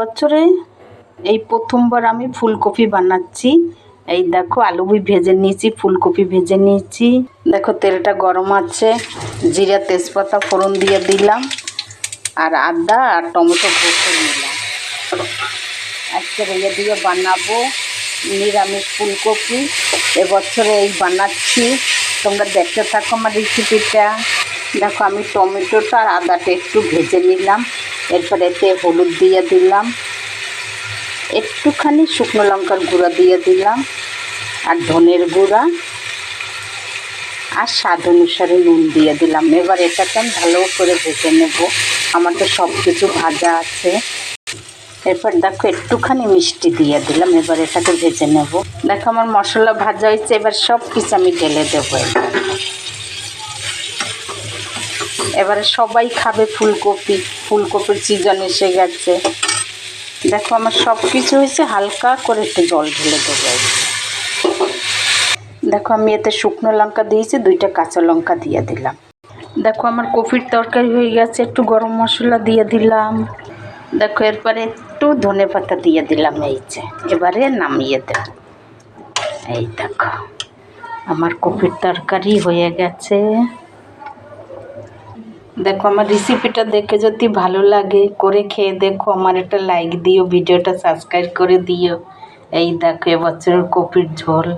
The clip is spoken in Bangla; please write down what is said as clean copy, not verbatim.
বছরে এই প্রথমবার আমি ফুলকপি বানাচ্ছি। এই দেখো আলু ভেজে নিয়েছি, ফুলকপি ভেজে নিয়েছি। দেখো তেলটা গরম আছে, জিরা তেজপাতা ফোড়ন দিয়ে দিলাম, আর আদা আর টমেটো ঘষে নিলাম। আজকে রেগে দিয়ে বানাবো নিরামিষ ফুলকপি। এবছরে এই বানাচ্ছি, তোমরা দেখতে থাকো আমার রেসিপিটা। দেখো আমি টমেটোটা আর আদাটা একটু ভেজে নিলাম, এরপর এতে হলুদ দিয়ে দিলাম, একটুখানি শুকনো লঙ্কার গুঁড়া দিয়ে দিলাম, আর ধনের গুঁড়া, আর স্বাদ অনুসারে নুন দিয়ে দিলাম। এবার এটাকে আমি ভালো করে ভেজে নেব। আমার তো সব কিছু ভাজা আছে। এরপর দেখো একটুখানি মিষ্টি দিয়ে দিলাম। এবার এটাকে ভেজে নেব। দেখো আমার মশলা ভাজা হয়েছে, এবার সব কিছু আমি ঢেলে দেবো। এবারে সবাই খাবে ফুলকপি, ফুলকপির সিজন এসে গেছে। দেখো আমার সব কিছু হয়েছে, হালকা করে একটু জল ঢেলে দেবো। দেখো আমি এতে শুকনো লঙ্কা দিয়েছি, 2টা কাঁচা লঙ্কা দিয়ে দিলাম। দেখো আমার কপির তরকারি হয়ে গেছে, একটু গরম মশলা দিয়ে দিলাম। দেখো এরপরে একটু ধনে পাতা দিয়ে দিলাম। এই যে এবারে নামিয়ে দেব। এই দেখো আমার কপির তরকারি হয়ে গেছে। দেখো আমার রেসিপিটা দেখে যদি ভালো লাগে করে খেয়ে দেখো, আমার একটা লাইক দিও, ভিডিওটা সাবস্ক্রাইব করে দিও। এই দেখো এবছরের কপির ঝোল।